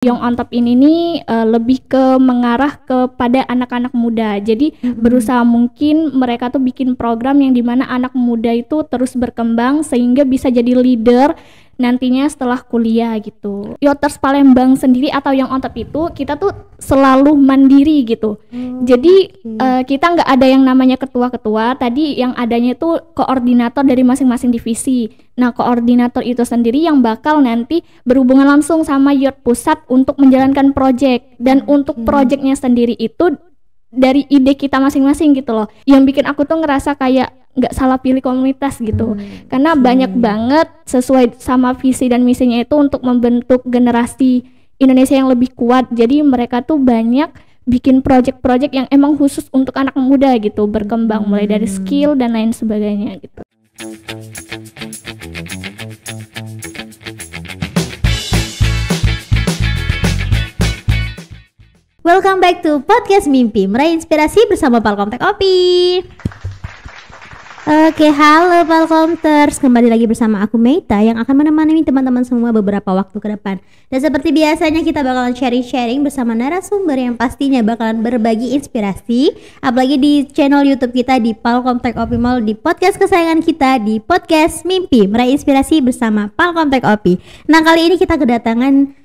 Young on Top ini nih lebih ke mengarah kepada anak-anak muda. Jadi berusaha mungkin mereka tuh bikin program yang dimana anak muda itu terus berkembang sehingga bisa jadi leader nantinya setelah kuliah gitu. Yoters Palembang sendiri atau Young on Top itu kita tuh selalu mandiri gitu. Jadi kita nggak ada yang namanya ketua-ketua. Tadi yang adanya itu koordinator dari masing-masing divisi. Nah, koordinator itu sendiri yang bakal nanti berhubungan langsung sama Youth Pusat untuk menjalankan project. Dan untuk projectnya sendiri itu dari ide kita masing-masing gitu loh. Yang bikin aku tuh ngerasa kayak nggak salah pilih komunitas gitu. Karena banyak banget sesuai sama visi dan misinya itu untuk membentuk generasi Indonesia yang lebih kuat. Jadi mereka tuh banyak bikin project-project yang emang khusus untuk anak muda gitu, berkembang mulai dari skill dan lain sebagainya gitu. Welcome back to Podcast Mimpi, meraih inspirasi bersama Palkomtek Opi. Oke, halo Palkomters, kembali lagi bersama aku Meita yang akan menemani teman-teman semua beberapa waktu ke depan. Dan seperti biasanya kita bakalan sharing-sharing bersama narasumber yang pastinya bakalan berbagi inspirasi, apalagi di channel YouTube kita di Palkomtek Opi Mall, di podcast kesayangan kita di Podcast Mimpi, meraih inspirasi bersama Palkomtek Opi. Nah, kali ini kita kedatangan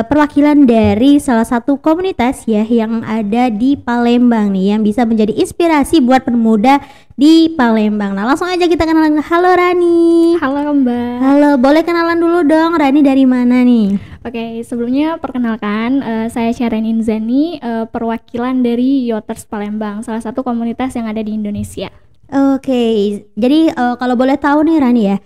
perwakilan dari salah satu komunitas ya yang ada di Palembang nih, yang bisa menjadi inspirasi buat pemuda di Palembang. Nah, langsung aja kita kenalan. Halo Rani. Halo Mbak. Halo, boleh kenalan dulu dong, Rani dari mana nih? Oke, sebelumnya perkenalkan, saya Syaren Inzani, perwakilan dari Yoters Palembang, salah satu komunitas yang ada di Indonesia. Oke, jadi kalau boleh tahu nih Rani ya,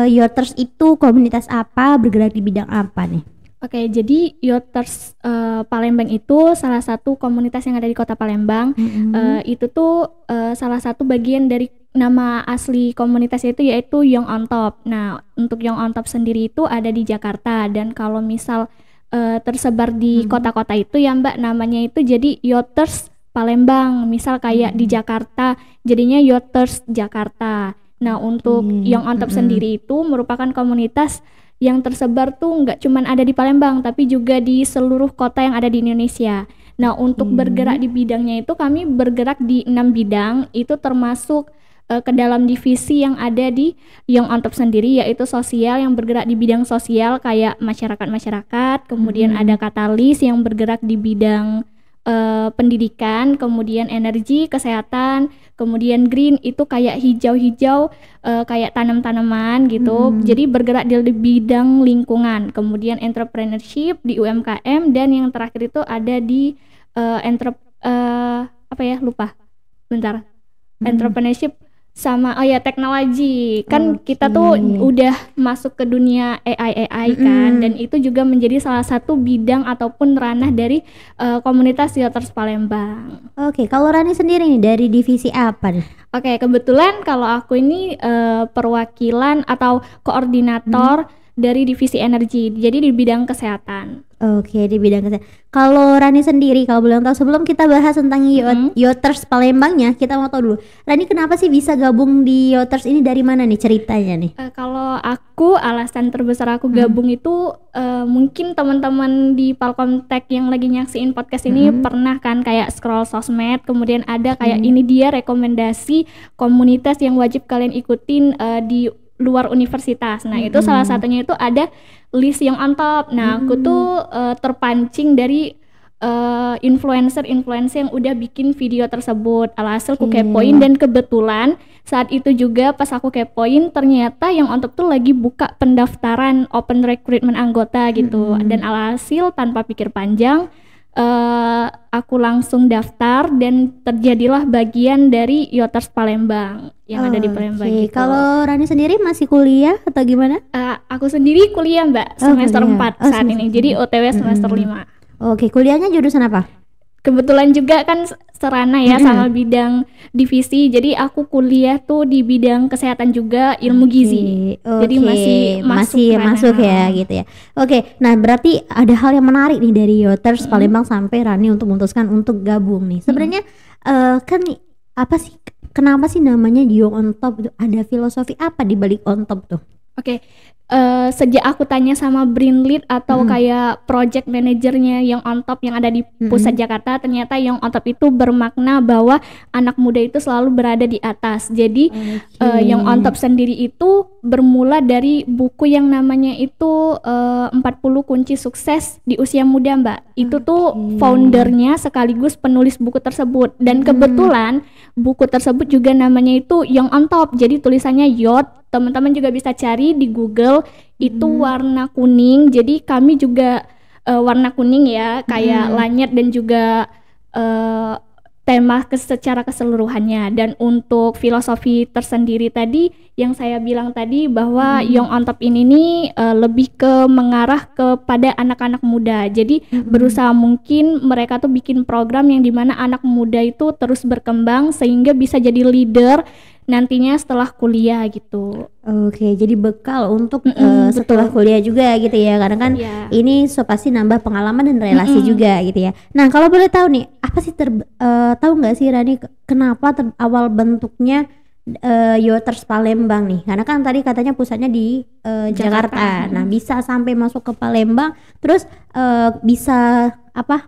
Yoters itu komunitas apa, bergerak di bidang apa nih? Oke, jadi Yoters Palembang itu salah satu komunitas yang ada di Kota Palembang. Itu tuh salah satu bagian dari nama asli komunitas itu yaitu Young on Top. Nah, untuk Young on Top sendiri itu ada di Jakarta, dan kalau misal tersebar di kota-kota itu ya Mbak, namanya itu jadi Yoters Palembang. Misal kayak di Jakarta jadinya Yoters Jakarta. Nah, untuk Young on Top sendiri itu merupakan komunitas yang tersebar tuh nggak cuman ada di Palembang tapi juga di seluruh kota yang ada di Indonesia. Nah, untuk bergerak di bidangnya itu kami bergerak di 6 bidang, itu termasuk ke dalam divisi yang ada di Young on Top sendiri, yaitu sosial yang bergerak di bidang sosial kayak masyarakat-masyarakat, kemudian ada katalis yang bergerak di bidang pendidikan, kemudian energi, kesehatan, kemudian green itu kayak hijau-hijau, kayak tanam-tanaman gitu. Jadi bergerak di bidang lingkungan, kemudian entrepreneurship di UMKM, dan yang terakhir itu ada di entrepreneurship sama teknologi. Kan kita tuh udah masuk ke dunia AI kan, dan itu juga menjadi salah satu bidang ataupun ranah dari komunitas Yoters Palembang. Oke, kalau Rani sendiri nih dari divisi apa nih? Oke, kebetulan kalau aku ini perwakilan atau koordinator dari divisi energi, jadi di bidang kesehatan. Oke, di bidang kesehatan. Kalau Rani sendiri, kalau boleh tahu, sebelum kita bahas tentang Yoters Palembangnya, kita mau tahu dulu, Rani kenapa sih bisa gabung di Yoters ini, dari mana nih ceritanya nih? Kalau aku, alasan terbesar aku gabung itu mungkin teman-teman di Palkomtek yang lagi nyaksiin podcast ini pernah kan kayak scroll sosmed, kemudian ada kayak ini dia rekomendasi komunitas yang wajib kalian ikutin di luar universitas. Nah, itu salah satunya itu ada list Young on Top. Nah, aku tuh terpancing dari influencer yang udah bikin video tersebut. Alhasil aku kepoin, dan kebetulan saat itu juga pas aku kepoin ternyata Young on Top tuh lagi buka pendaftaran open recruitment anggota gitu. Dan alhasil tanpa pikir panjang aku langsung daftar dan terjadilah bagian dari Yoters Palembang yang ada di Palembang gitu. Kalau Rani sendiri masih kuliah atau gimana? Aku sendiri kuliah Mbak, semester 4 saat ini. Jadi OTW semester 5. Oke, kuliahnya jurusan apa? Kebetulan juga kan serana ya sama bidang divisi. Jadi aku kuliah tuh di bidang kesehatan juga, ilmu gizi. Jadi masih masuk ya gitu ya. Oke, nah berarti ada hal yang menarik nih dari Yoters Palembang sampai Rani untuk memutuskan untuk gabung nih. Sebenarnya kan apa sih, kenapa sih namanya Young on Top? Ada filosofi apa di balik on top tuh? Oke, sejak aku tanya sama Brain Lead atau kayak project manajernya yang on top yang ada di pusat Jakarta, ternyata yang on top itu bermakna bahwa anak muda itu selalu berada di atas. Jadi yang on top sendiri itu bermula dari buku yang namanya itu 40 kunci sukses di usia muda, Mbak. Itu tuh foundernya sekaligus penulis buku tersebut, dan kebetulan buku tersebut juga namanya itu Young on Top. Jadi tulisannya YOT. Teman-teman juga bisa cari di Google, itu warna kuning. Jadi kami juga warna kuning ya, kayak lanyet dan juga tema secara keseluruhannya. Dan untuk filosofi tersendiri tadi yang saya bilang tadi bahwa Young on Top ini nih lebih ke mengarah kepada anak-anak muda. Jadi berusaha mungkin mereka tuh bikin program yang dimana anak muda itu terus berkembang sehingga bisa jadi leader nantinya setelah kuliah gitu. Oke, jadi bekal untuk setelah kuliah juga gitu ya, karena kan ini pasti nambah pengalaman dan relasi juga gitu ya. Nah, kalau boleh tahu nih, apa sih tahu nggak sih Rani kenapa awal bentuknya Yoters Palembang nih? Karena kan tadi katanya pusatnya di Jakarta. Nah, bisa sampai masuk ke Palembang, terus bisa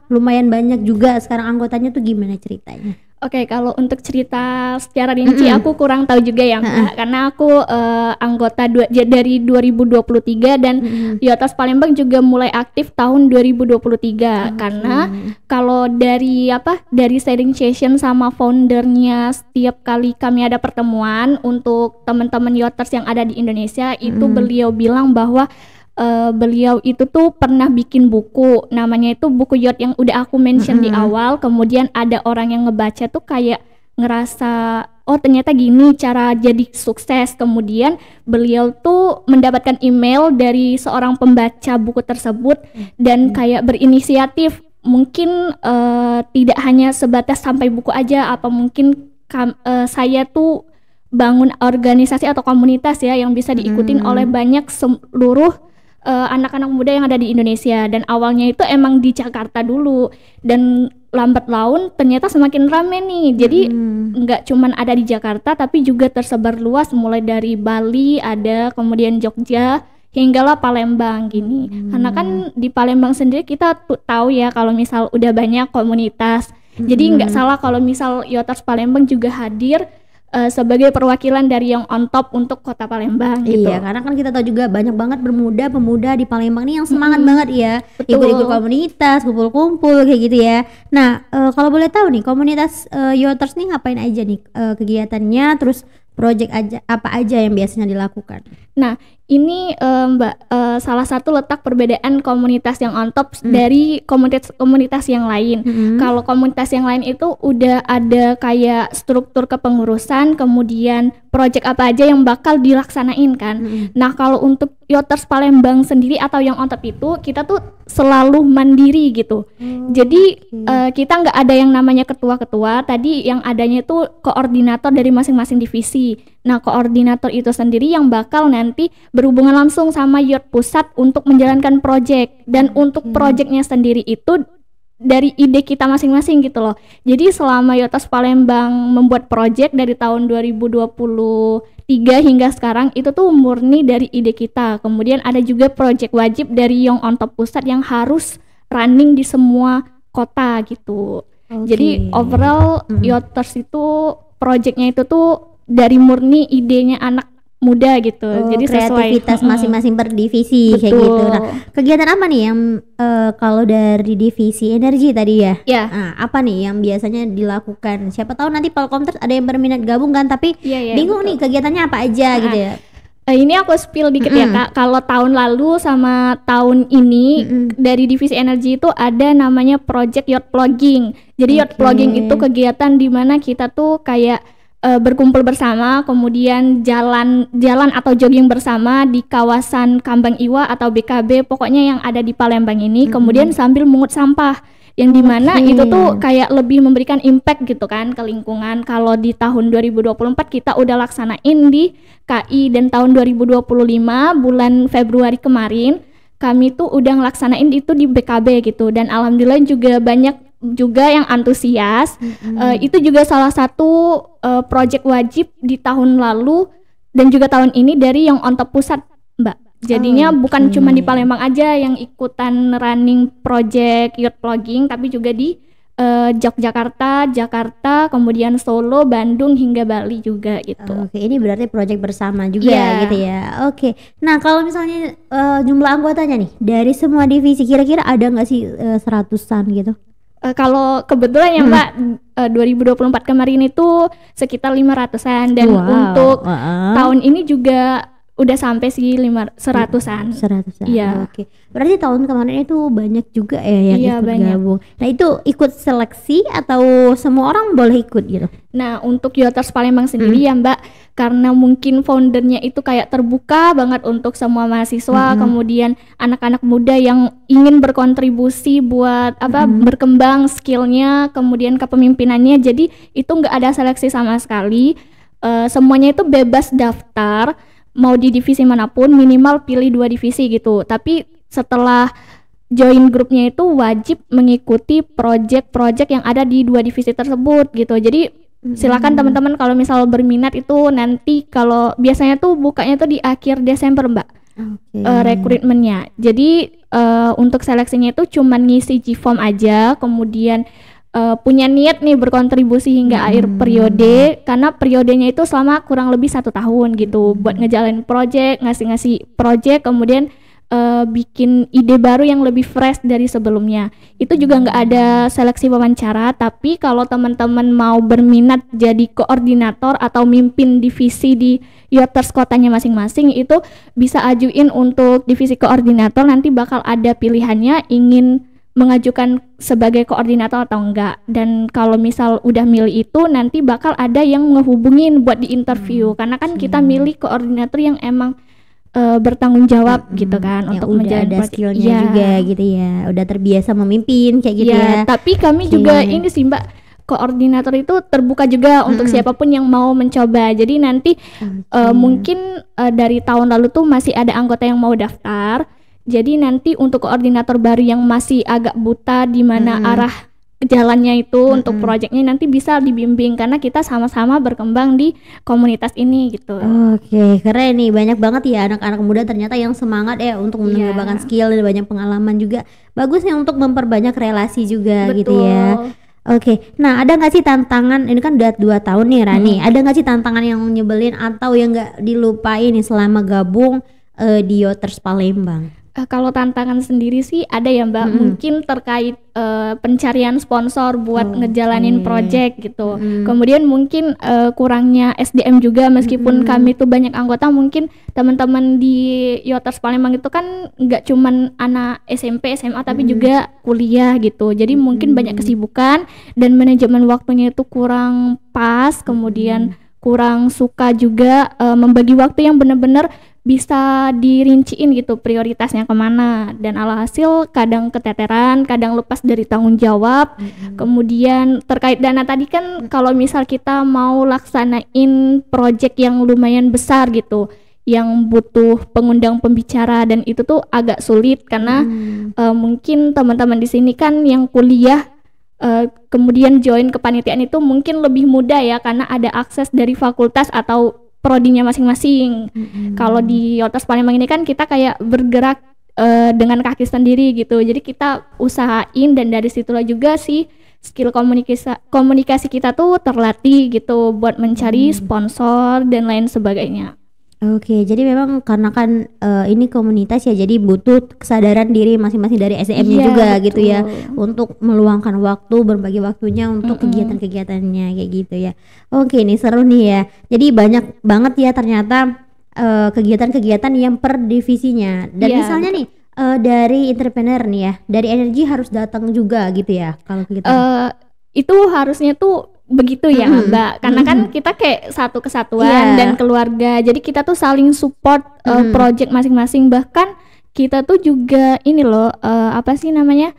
lumayan banyak juga sekarang anggotanya tuh, gimana ceritanya? Oke, kalau untuk cerita secara rinci aku kurang tahu juga ya, Mbak, karena aku anggota dari 2023 dan Yoters Palembang juga mulai aktif tahun 2023. Karena kalau dari sharing session sama foundernya, setiap kali kami ada pertemuan untuk teman-teman Yoters yang ada di Indonesia, itu beliau bilang bahwa beliau itu tuh pernah bikin buku, namanya itu buku Yot yang udah aku mention di awal. Kemudian ada orang yang ngebaca tuh kayak ngerasa, oh ternyata gini cara jadi sukses. Kemudian beliau tuh mendapatkan email dari seorang pembaca buku tersebut dan kayak berinisiatif, mungkin tidak hanya sebatas sampai buku aja, apa mungkin saya tuh bangun organisasi atau komunitas ya yang bisa diikutin oleh banyak seluruh anak-anak muda yang ada di Indonesia. Dan awalnya itu emang di Jakarta dulu, dan lambat laun ternyata semakin rame nih. Jadi nggak cuman ada di Jakarta tapi juga tersebar luas, mulai dari Bali ada, kemudian Jogja, hinggalah Palembang gini. Karena kan di Palembang sendiri kita tahu ya kalau misal udah banyak komunitas. Jadi nggak salah kalau misal Yoters Palembang juga hadir sebagai perwakilan dari yang on top untuk kota Palembang gitu. Iya, karena kan kita tahu juga banyak banget pemuda di Palembang nih yang semangat banget ya, ikut-ikut komunitas, kumpul-kumpul kayak gitu ya. Nah, kalau boleh tahu nih, komunitas Yoters nih ngapain aja nih kegiatannya, terus project apa aja yang biasanya dilakukan? Nah, ini Mbak, salah satu letak perbedaan komunitas yang on top dari komunitas yang lain. Kalau komunitas yang lain itu udah ada kayak struktur kepengurusan, kemudian project apa aja yang bakal dilaksanain kan. Nah, kalau untuk Yoters Palembang sendiri atau yang on top itu, kita tuh selalu mandiri gitu. Jadi kita nggak ada yang namanya ketua-ketua. Tadi yang adanya itu koordinator dari masing-masing divisi. Nah, koordinator itu sendiri yang bakal nanti berhubungan langsung sama Yot Pusat untuk menjalankan project. Dan untuk projectnya sendiri itu dari ide kita masing-masing gitu loh. Jadi selama Yoters Palembang membuat project dari tahun 2023 hingga sekarang, itu tuh murni dari ide kita. Kemudian ada juga project wajib dari Young on Top Pusat yang harus running di semua kota gitu. Jadi overall Yoters itu projectnya itu tuh dari murni idenya anak muda gitu. Jadi kreativitas sesuai masing-masing per divisi kayak gitu. Nah, kegiatan apa nih yang kalau dari divisi energi tadi ya? Nah, apa nih yang biasanya dilakukan? Siapa tahu nanti Palkomters ada yang berminat gabung kan, tapi bingung nih kegiatannya apa aja gitu ya. Ini aku spill dikit ya Kak. Kalau tahun lalu sama tahun ini dari divisi energi itu ada namanya project yacht vlogging. Jadi yacht vlogging itu kegiatan di mana kita tuh kayak berkumpul bersama, kemudian jalan atau jogging bersama di kawasan Kambang Iwa atau BKB, pokoknya yang ada di Palembang ini, kemudian sambil mungut sampah, yang dimana itu tuh kayak lebih memberikan impact gitu kan ke lingkungan. Kalau di tahun 2024 kita udah laksanain di KI, dan tahun 2025 bulan Februari kemarin kami tuh udah ngelaksanain itu di BKB gitu, dan alhamdulillah juga banyak juga yang antusias. Itu juga salah satu project wajib di tahun lalu dan juga tahun ini dari yang on top pusat, Mbak. Jadinya bukan cuma di Palembang aja yang ikutan running project youth vlogging, tapi juga di Yogyakarta, Jakarta, kemudian Solo, Bandung hingga Bali juga gitu. Oke, ini berarti project bersama juga gitu ya. Oke. Nah, kalau misalnya jumlah anggotanya nih dari semua divisi kira-kira ada nggak sih 100-an gitu? Kalau kebetulan ya Mbak, 2024 kemarin itu sekitar 500-an dan untuk tahun ini juga udah sampai sih 100-an. 100-an. Iya. Oke. Berarti tahun kemarin itu banyak juga ya yang ikut gabung. Nah, itu ikut seleksi atau semua orang boleh ikut gitu? Nah, untuk Youters Palembang sendiri ya Mbak, karena mungkin foundernya itu kayak terbuka banget untuk semua mahasiswa, kemudian anak-anak muda yang ingin berkontribusi buat berkembang skillnya, kemudian kepemimpinannya. Jadi itu nggak ada seleksi sama sekali. Semuanya itu bebas daftar. Mau di divisi manapun, minimal pilih 2 divisi gitu. Tapi setelah join grupnya itu wajib mengikuti project-project yang ada di 2 divisi tersebut gitu. Jadi silakan teman-teman kalau misal berminat itu nanti, kalau biasanya tuh bukanya tuh di akhir Desember Mbak, rekrutmennya. Jadi untuk seleksinya itu cuman ngisi G-form aja, kemudian punya niat nih berkontribusi hingga akhir periode, karena periodenya itu selama kurang lebih 1 tahun gitu, buat ngejalanin project, ngasih project, kemudian bikin ide baru yang lebih fresh dari sebelumnya. Itu juga nggak ada seleksi wawancara, tapi kalau teman-teman mau berminat jadi koordinator atau mimpin divisi di Youters kotanya masing-masing, itu bisa ajuin untuk divisi koordinator, nanti bakal ada pilihannya ingin mengajukan sebagai koordinator atau enggak. Dan kalau misal udah milih itu, nanti bakal ada yang ngehubungin buat di interview, karena kan kita milih koordinator yang emang bertanggung jawab gitu kan, yang untuk udah ada skillnya juga gitu ya, udah terbiasa memimpin kayak gitu ya. Tapi kami juga ini sih Mbak, koordinator itu terbuka juga untuk siapapun yang mau mencoba. Jadi nanti mungkin dari tahun lalu tuh masih ada anggota yang mau daftar. Jadi nanti untuk koordinator baru yang masih agak buta di mana arah jalannya itu untuk proyeknya, nanti bisa dibimbing karena kita sama-sama berkembang di komunitas ini gitu. Oke, keren nih, banyak banget ya anak-anak muda ternyata yang semangat ya untuk mengembangkan skill dan banyak pengalaman juga. Bagus ya untuk memperbanyak relasi juga. Betul. Gitu ya. Oke, nah ada nggak sih tantangan, ini kan udah 2 tahun nih Rani, ada nggak sih tantangan yang nyebelin atau yang nggak dilupain nih selama gabung di Youters Palembang? Kalau tantangan sendiri sih ada ya Mbak, mungkin terkait pencarian sponsor buat ngejalanin project gitu. Kemudian mungkin kurangnya SDM juga, meskipun kami tuh banyak anggota, mungkin teman-teman di Youters Palembang itu kan nggak cuman anak SMP, SMA, tapi juga kuliah gitu. Jadi mungkin banyak kesibukan dan manajemen waktunya itu kurang pas, kemudian kurang suka juga membagi waktu yang benar-benar bisa dirinciin gitu prioritasnya kemana, dan alhasil kadang keteteran, kadang lepas dari tanggung jawab. Kemudian terkait dana tadi kan, kalau misal kita mau laksanain project yang lumayan besar gitu, yang butuh pengundang pembicara, dan itu tuh agak sulit karena mungkin teman-teman di sini kan yang kuliah kemudian join kepanitiaan itu mungkin lebih mudah ya, karena ada akses dari fakultas atau prodinya masing-masing. Kalau di Youters Palembang ini kan kita kayak bergerak dengan kaki sendiri gitu. Jadi kita usahain, dan dari situlah juga sih skill komunikasi kita tuh terlatih gitu buat mencari sponsor dan lain sebagainya. Oke, jadi memang karena kan ini komunitas ya, jadi butuh kesadaran diri masing-masing dari SDM-nya juga betul. Gitu ya, untuk meluangkan waktu, berbagi waktunya untuk kegiatan-kegiatannya kayak gitu ya. Oke, ini seru nih ya. Jadi banyak banget ya ternyata kegiatan-kegiatan yang per divisinya. Dan misalnya nih dari entrepreneur nih ya, dari energi harus datang juga gitu ya kalau kegiatan. Itu harusnya tuh begitu ya Mbak, karena kan kita kayak satu kesatuan dan keluarga, jadi kita tuh saling support project masing-masing. Bahkan kita tuh juga ini loh apa sih namanya,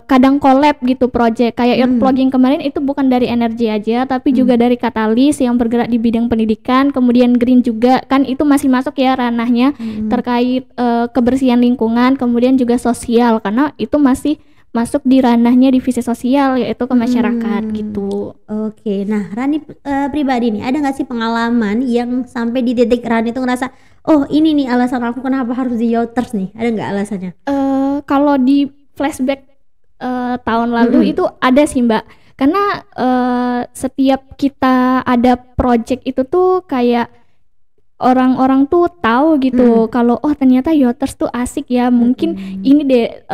kadang collab gitu project kayak youth vlogging kemarin, itu bukan dari energi aja tapi juga dari Katalis yang bergerak di bidang pendidikan. Kemudian Green juga kan itu masih masuk ya ranahnya terkait kebersihan lingkungan, kemudian juga sosial, karena itu masih masuk di ranahnya divisi sosial, yaitu ke masyarakat gitu. Oke, nah Rani pribadi nih, ada nggak sih pengalaman yang sampai di titik Rani tuh ngerasa, oh ini nih alasan aku kenapa harus di Youters nih, ada nggak alasannya? Kalau di flashback tahun lalu itu ada sih Mbak, karena setiap kita ada project itu tuh kayak orang-orang tuh tahu gitu kalau oh ternyata Youters tuh asik ya, mungkin ini deh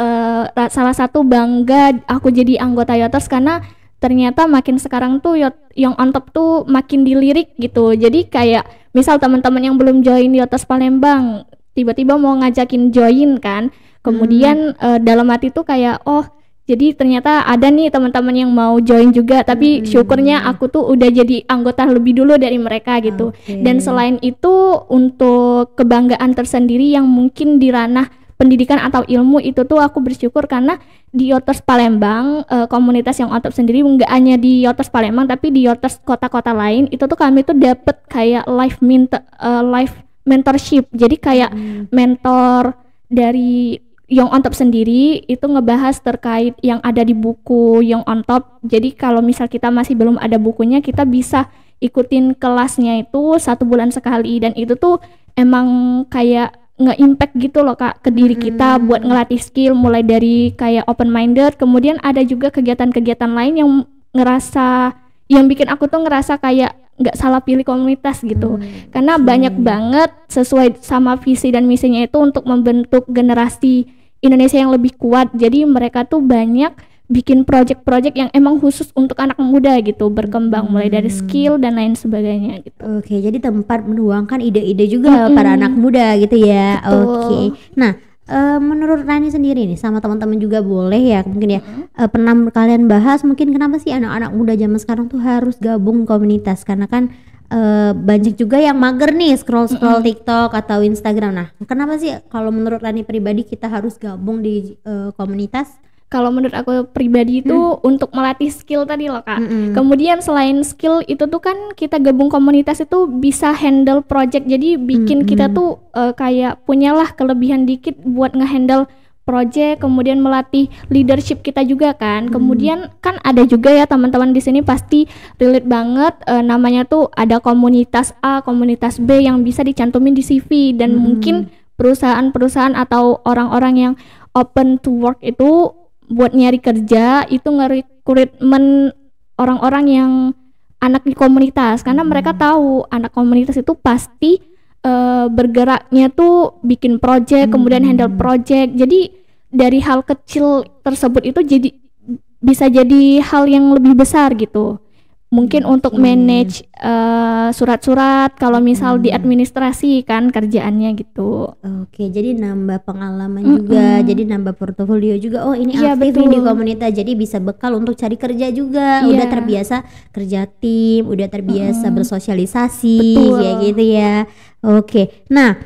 salah satu bangga aku jadi anggota Youters karena ternyata makin sekarang tuh yang on top tuh makin dilirik gitu. Jadi kayak misal teman-teman yang belum join Youters Palembang tiba-tiba mau ngajakin join kan, kemudian dalam hati tuh kayak oh jadi ternyata ada nih teman-teman yang mau join juga, tapi syukurnya aku tuh udah jadi anggota lebih dulu dari mereka gitu. Dan selain itu untuk kebanggaan tersendiri yang mungkin di ranah pendidikan atau ilmu itu tuh aku bersyukur karena di Youters Palembang komunitas yang on top sendiri nggak hanya di Youters Palembang tapi di Youters kota-kota lain itu tuh kami tuh dapet kayak live mentorship. Jadi kayak mentor dari Young on Top sendiri itu ngebahas terkait yang ada di buku Young on Top. Jadi kalau misal kita masih belum ada bukunya, kita bisa ikutin kelasnya itu 1 bulan sekali, dan itu tuh emang kayak nge-impact gitu loh Kak ke diri kita buat ngelatih skill mulai dari kayak open minded. Kemudian ada juga kegiatan-kegiatan lain yang bikin aku tuh ngerasa kayak nggak salah pilih komunitas gitu, karena banyak banget sesuai sama visi dan misinya itu untuk membentuk generasi Indonesia yang lebih kuat. Jadi mereka tuh banyak bikin project-project yang emang khusus untuk anak muda gitu, berkembang mulai dari skill dan lain sebagainya gitu. Oke, jadi tempat menuangkan ide-ide juga para anak muda gitu ya. Oke, nah menurut Rani sendiri nih sama teman-teman juga boleh ya mungkin ya pernah kalian bahas mungkin kenapa sih anak-anak muda zaman sekarang tuh harus gabung komunitas, karena kan banyak juga yang mager nih scroll TikTok atau Instagram. Nah kenapa sih kalau menurut Rani pribadi kita harus gabung di komunitas? Kalau menurut aku pribadi itu untuk melatih skill tadi loh Kak. Kemudian selain skill itu tuh kan kita gabung komunitas itu bisa handle project. Jadi bikin kita tuh kayak punyalah kelebihan dikit buat ngehandle project. Kemudian melatih leadership kita juga kan. Kemudian kan ada juga ya teman-teman di sini pasti relate banget. Namanya tuh ada komunitas A, komunitas B yang bisa dicantumin di CV. Dan mungkin perusahaan-perusahaan atau orang-orang yang open to work itu buat nyari kerja itu nge-recruitment orang-orang yang anak di komunitas, karena mereka tahu anak komunitas itu pasti bergeraknya tuh bikin project, kemudian handle project. Jadi dari hal kecil tersebut itu bisa jadi hal yang lebih besar gitu. Mungkin untuk manage surat-surat kalau misal di administrasi kan kerjaannya gitu. Oke, jadi nambah pengalaman juga, jadi nambah portofolio juga. Oh ini aktif nih di komunitas, jadi bisa bekal untuk cari kerja juga. Udah terbiasa kerja tim, udah terbiasa bersosialisasi, kayak gitu ya. Oke, nah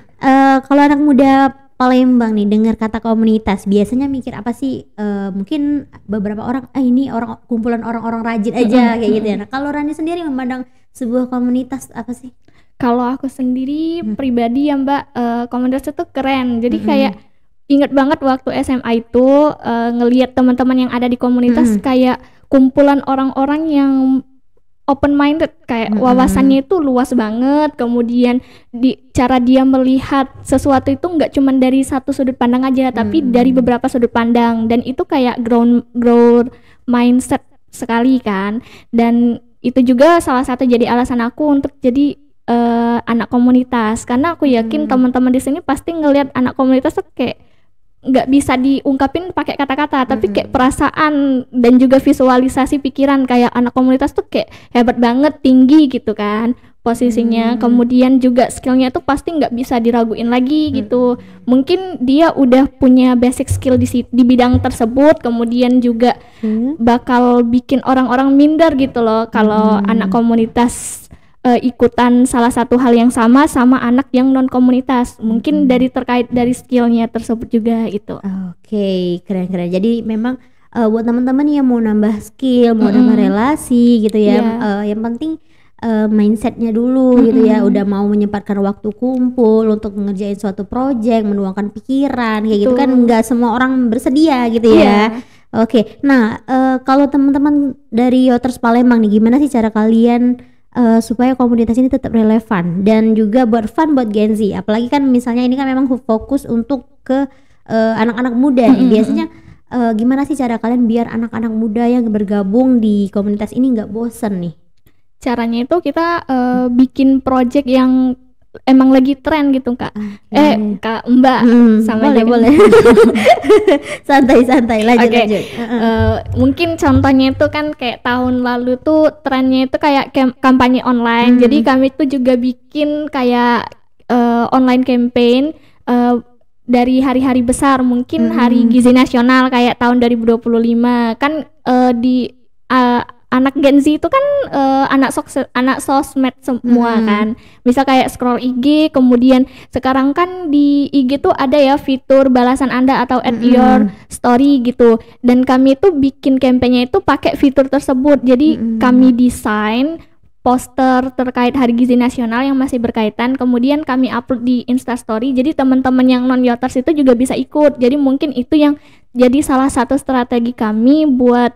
kalau anak muda Palembang nih dengar kata komunitas biasanya mikir apa sih? Mungkin beberapa orang ini kumpulan orang-orang rajin aja kayak gitu ya. Nah kalau Rani sendiri memandang sebuah komunitas apa sih? Kalau aku sendiri pribadi ya Mbak, komunitas itu keren. Jadi kayak inget banget waktu SMA itu ngelihat teman-teman yang ada di komunitas kayak kumpulan orang-orang yang open minded, kayak wawasannya itu luas banget. Kemudian cara dia melihat sesuatu itu nggak cuma dari satu sudut pandang aja, tapi dari beberapa sudut pandang, dan itu kayak growth mindset sekali kan. Dan itu juga salah satu jadi alasan aku untuk jadi anak komunitas, karena aku yakin teman-teman di sini pasti ngelihat anak komunitas tuh kayak nggak bisa diungkapin pakai kata-kata, tapi kayak perasaan dan juga visualisasi pikiran, kayak anak komunitas tuh kayak hebat banget, tinggi gitu kan posisinya. Kemudian juga skillnya tuh pasti nggak bisa diraguin lagi gitu. Mungkin dia udah punya basic skill di bidang tersebut, kemudian juga bakal bikin orang-orang minder gitu loh kalau anak komunitas ikutan salah satu hal yang sama anak yang non komunitas. Mungkin terkait dari skillnya tersebut juga gitu. Oke, keren-keren. Jadi memang buat teman-teman yang mau nambah skill, mau nambah relasi gitu ya, yang penting mindsetnya dulu gitu ya, udah mau menyempatkan waktu kumpul untuk ngerjain suatu project, menuangkan pikiran kayak gitu kan, nggak semua orang bersedia gitu ya. Oke, nah kalau teman-teman dari Yoters Palembang nih, gimana sih cara kalian supaya komunitas ini tetap relevan dan juga buat fun buat Gen Z? Apalagi kan misalnya ini kan memang fokus untuk ke anak-anak muda nih. Biasanya gimana sih cara kalian biar anak-anak muda yang bergabung di komunitas ini nggak bosen nih? Caranya itu kita bikin project yang emang lagi tren gitu Kak. Kak Mbak sama boleh. Santai-santai lanjut. Mungkin contohnya itu kan kayak tahun lalu tuh trennya itu kayak kampanye online. Jadi kami tuh juga bikin kayak online campaign dari hari-hari besar, mungkin hari Gizi Nasional kayak tahun 2025 kan di anak Gen Z itu kan anak sosmed semua kan. Misal kayak scroll IG, kemudian sekarang kan di IG tuh ada ya fitur balasan Anda atau add your story gitu. Dan kami tuh bikin kampanye itu pakai fitur tersebut. Jadi kami desain poster terkait Hari Gizi Nasional yang masih berkaitan, kemudian kami upload di Instastory. Jadi teman-teman yang non Yoters itu juga bisa ikut. Jadi mungkin itu yang jadi salah satu strategi kami buat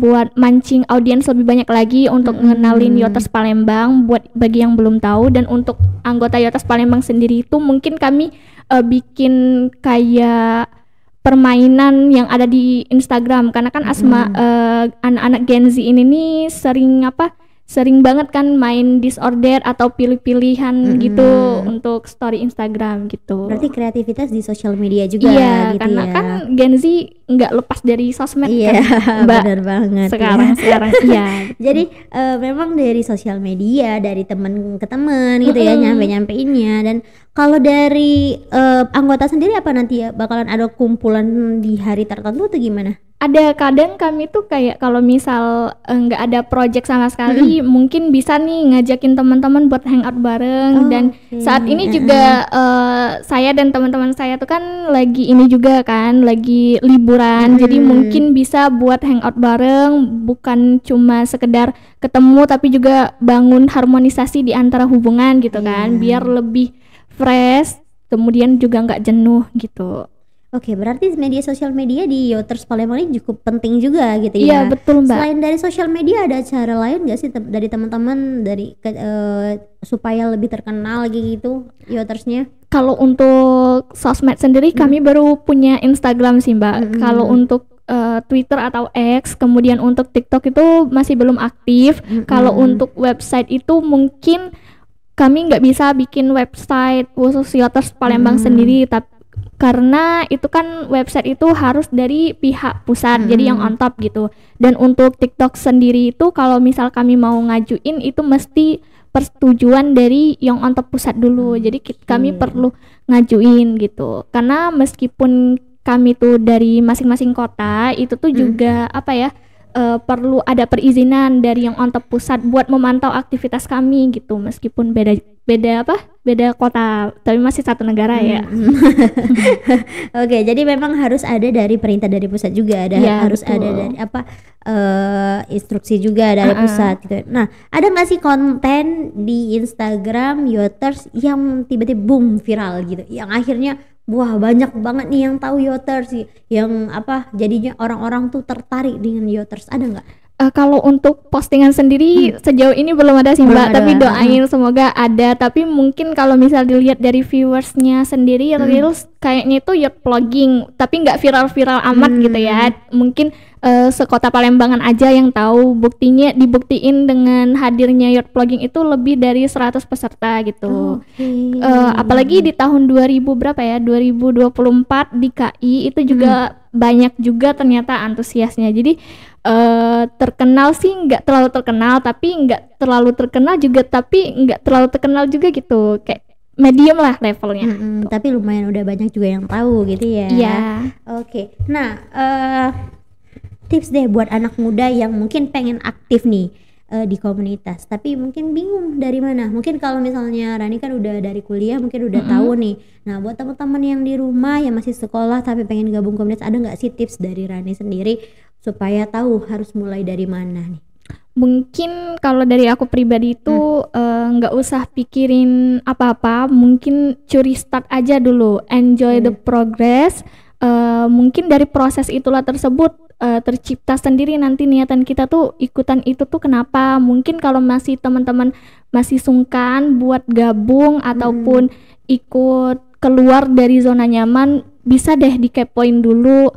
buat mancing audiens lebih banyak lagi untuk ngenalin Yoters Palembang buat bagi yang belum tahu. Dan untuk anggota Yoters Palembang sendiri itu mungkin kami bikin kayak permainan yang ada di Instagram, karena kan anak-anak Gen Z ini nih sering banget kan main disorder atau pilih-pilihan gitu untuk story Instagram gitu. Berarti kreativitas di sosial media juga gitu karena ya. kan Gen Z nggak lepas dari sosmed kan, Mbak. Benar banget sekarang iya. Jadi memang dari sosial media, dari teman ke teman gitu ya, nyampe-nyampeinnya. Dan kalau dari anggota sendiri apa nanti ya bakalan ada kumpulan di hari tertentu atau gimana? Ada, kadang kami tuh kayak kalau misal nggak ada project sama sekali, mungkin bisa nih ngajakin teman-teman buat hangout bareng. Dan saat ini juga saya dan teman-teman saya tuh kan lagi ini juga kan, lagi liburan. Jadi mungkin bisa buat hangout bareng, bukan cuma sekedar ketemu tapi juga bangun harmonisasi di antara hubungan gitu kan, biar lebih fresh, kemudian juga nggak jenuh gitu. Oke, berarti sosial media di Yoters Palembang ini cukup penting juga gitu ya. Iya, betul Mbak. Selain dari sosial media ada cara lain nggak sih dari teman-teman supaya lebih terkenal gitu Yotersnya? Kalau untuk sosmed sendiri kami baru punya Instagram sih Mbak. Kalau untuk Twitter atau X, kemudian untuk TikTok itu masih belum aktif. Kalau untuk website itu mungkin kami nggak bisa bikin website khusus Yoters Palembang sendiri, tapi karena itu kan website itu harus dari pihak pusat, jadi yang on top gitu. Dan untuk TikTok sendiri itu kalau misal kami mau ngajuin itu mesti persetujuan dari yang on top pusat dulu. Jadi kami perlu ngajuin gitu. Karena meskipun kami tuh dari masing-masing kota, itu tuh juga perlu ada perizinan dari yang on top pusat buat memantau aktivitas kami gitu. Meskipun beda kota tapi masih satu negara ya. Oke, jadi memang harus ada dari perintah dari pusat juga, harus ada dari instruksi juga dari pusat gitu. Nah, ada nggak sih konten di Instagram Yoters yang tiba-tiba boom viral gitu, yang akhirnya wah banyak banget nih yang tahu Yoters, yang jadinya orang-orang tuh tertarik dengan Yoters, ada nggak? Kalau untuk postingan sendiri sejauh ini belum ada sih Mbak, tapi doain semoga ada. Tapi mungkin kalau misal dilihat dari viewersnya sendiri, reels kayaknya itu yacht vlogging, tapi nggak viral-viral amat gitu ya. Mungkin sekota Palembangan aja yang tahu. Buktinya dibuktiin dengan hadirnya yacht vlogging itu lebih dari 100 peserta gitu. Apalagi di tahun 2024 di KI itu juga banyak juga ternyata antusiasnya. Jadi terkenal sih nggak terlalu terkenal, tapi nggak terlalu terkenal juga, tapi nggak terlalu terkenal juga gitu, kayak medium lah levelnya. Tapi lumayan udah banyak juga yang tahu gitu ya. Iya. Oke. Nah, tips deh buat anak muda yang mungkin pengen aktif nih di komunitas, tapi mungkin bingung dari mana. Mungkin kalau misalnya Rani kan udah dari kuliah, mungkin udah tahu nih. Nah, buat teman-teman yang di rumah yang masih sekolah tapi pengen gabung komunitas, ada nggak sih tips dari Rani sendiri supaya tahu harus mulai dari mana nih? Mungkin kalau dari aku pribadi itu nggak usah pikirin apa-apa, mungkin curi start aja dulu, enjoy the progress. mungkin dari proses itulah tersebut tercipta sendiri nanti niatan kita tuh ikutan itu tuh kenapa. Mungkin kalau masih teman-teman masih sungkan buat gabung ataupun ikut keluar dari zona nyaman, bisa deh dikepoin dulu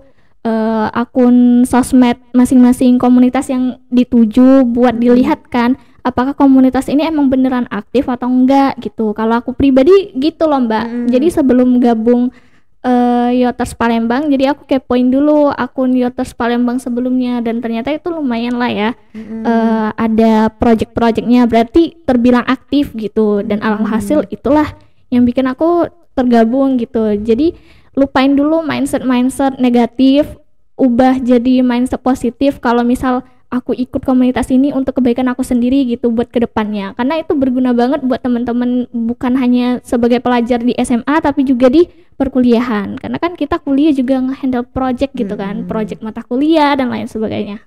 akun sosmed masing-masing komunitas yang dituju buat dilihat kan apakah komunitas ini emang beneran aktif atau enggak gitu. Kalau aku pribadi gitu loh Mbak. Jadi sebelum gabung Yoters Palembang, jadi aku kepoin dulu akun Yoters Palembang sebelumnya dan ternyata itu lumayan lah ya. Ada project-projectnya, berarti terbilang aktif gitu, dan alhasil itulah yang bikin aku tergabung gitu. Jadi lupain dulu mindset negatif, ubah jadi mindset positif. Kalau misal aku ikut komunitas ini untuk kebaikan aku sendiri gitu buat kedepannya, karena itu berguna banget buat teman-teman, bukan hanya sebagai pelajar di SMA tapi juga di perkuliahan, karena kan kita kuliah juga nge-handle project gitu kan, project mata kuliah dan lain sebagainya.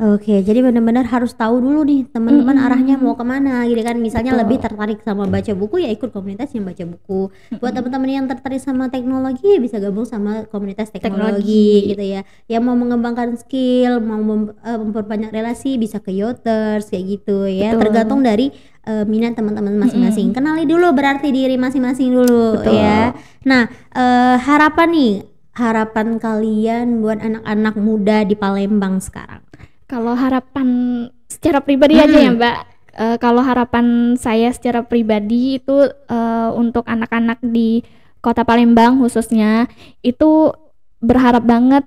Oke, jadi benar-benar harus tahu dulu nih teman-teman arahnya mau kemana gitu kan. Misalnya lebih tertarik sama baca buku ya ikut komunitas yang baca buku. Buat teman-teman yang tertarik sama teknologi ya bisa gabung sama komunitas teknologi gitu ya. Yang mau mengembangkan skill, mau memperbanyak relasi bisa ke Yoters kayak gitu ya. Tergantung dari minat teman-teman masing-masing. Kenali dulu berarti diri masing-masing dulu ya. Nah, harapan kalian buat anak-anak muda di Palembang sekarang. Kalau harapan secara pribadi aja ya Mbak, kalau harapan saya secara pribadi itu untuk anak-anak di Kota Palembang khususnya itu berharap banget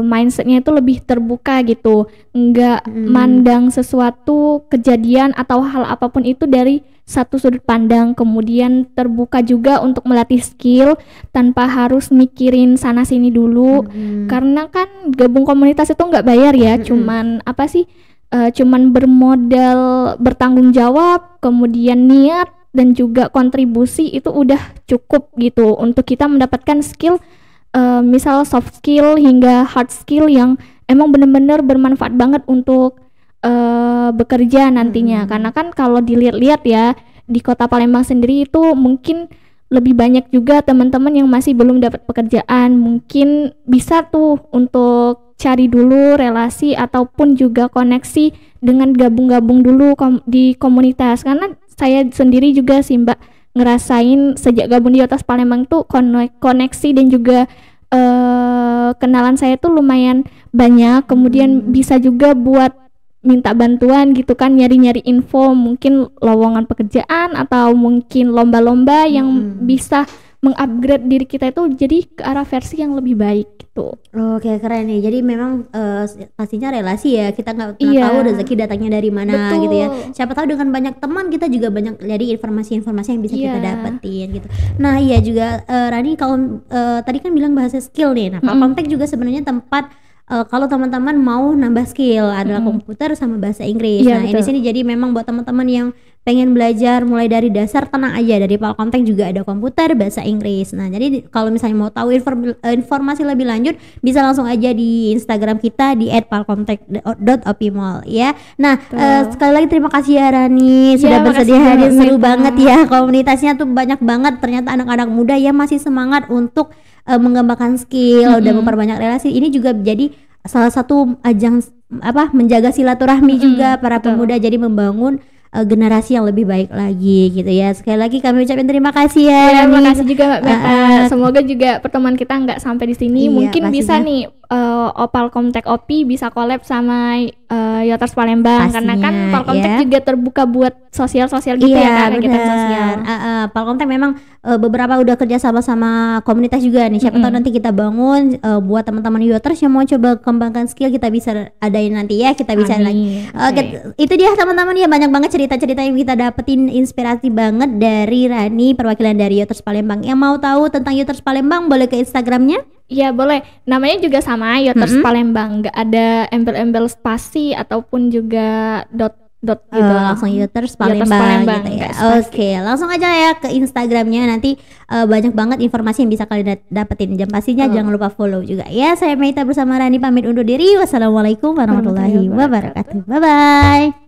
mindsetnya itu lebih terbuka gitu, nggak mandang sesuatu kejadian atau hal apapun itu dari satu sudut pandang, kemudian terbuka juga untuk melatih skill tanpa harus mikirin sana sini dulu. Karena kan gabung komunitas itu nggak bayar ya, cuman apa sih, cuman bermodal bertanggung jawab, kemudian niat dan juga kontribusi itu udah cukup gitu untuk kita mendapatkan skill, misal soft skill hingga hard skill yang emang bener-bener bermanfaat banget untuk bekerja nantinya. Karena kan kalau dilihat-lihat ya di Kota Palembang sendiri itu mungkin lebih banyak juga teman-teman yang masih belum dapat pekerjaan. Mungkin bisa tuh untuk cari dulu relasi ataupun juga koneksi dengan gabung-gabung dulu di komunitas. Karena saya sendiri juga sih Mbak ngerasain sejak gabung di Yoters Palembang tuh koneksi dan juga kenalan saya tuh lumayan banyak. Kemudian bisa juga buat minta bantuan gitu kan, nyari-nyari info mungkin lowongan pekerjaan atau mungkin lomba-lomba yang bisa mengupgrade diri kita itu jadi ke arah versi yang lebih baik gitu. Oke, keren nih. Jadi memang pastinya relasi ya, kita nggak pernah tahu rezeki datangnya dari mana gitu ya. Siapa tahu dengan banyak teman kita juga banyak dari informasi-informasi yang bisa kita dapetin gitu. Nah iya juga Rani, kalau tadi kan bilang bahasa skill nih. Nah Palkomtek juga sebenarnya tempat kalau teman-teman mau nambah skill adalah komputer sama bahasa Inggris. Nah di sini jadi memang buat teman-teman yang pengen belajar mulai dari dasar, tenang aja, dari Palkomtek juga ada komputer bahasa Inggris. Nah jadi kalau misalnya mau tahu informasi lebih lanjut bisa langsung aja di Instagram kita di @palkomtek.opimall ya. Nah sekali lagi terima kasih ya Rani sudah bersedia hadir. Seru banget ya, komunitasnya tuh banyak banget ternyata anak-anak muda yang masih semangat untuk mengembangkan skill dan memperbanyak relasi. Ini juga jadi salah satu ajang menjaga silaturahmi juga para pemuda, jadi membangun generasi yang lebih baik lagi gitu ya. Sekali lagi kami ucapin terima kasih ya. Terima kasih juga Mbak Meta. Semoga juga pertemuan kita nggak sampai di sini. Mungkin bisa nih Palkomtek OPI bisa collab sama Yoters Palembang. Pastinya, karena kan Palkomtek juga terbuka buat sosial-sosial gitu ya, kegiatan sosial. Palkomtek memang beberapa udah kerja sama komunitas juga nih. Siapa tahu nanti kita bangun buat teman-teman Yoters yang mau coba kembangkan skill, kita bisa adain nanti ya, kita bisa lagi. Itu dia teman-teman ya, banyak banget cerita-cerita yang kita dapetin, inspirasi banget dari Rani, perwakilan dari Yoters Palembang. Yang mau tahu tentang Yoters Palembang boleh ke Instagramnya? Iya boleh, namanya juga sama Yoters Palembang, nggak ada embel-embel spasi ataupun juga dot gitu. Langsung Yoters Palembang gitu ya. Oke, langsung aja ya ke Instagramnya, nanti banyak banget informasi yang bisa kalian dapetin. Dan pastinya jangan lupa follow juga ya. Saya Meita bersama Rani pamit undur diri. Wassalamualaikum warahmatullahi wabarakatuh. Bye bye.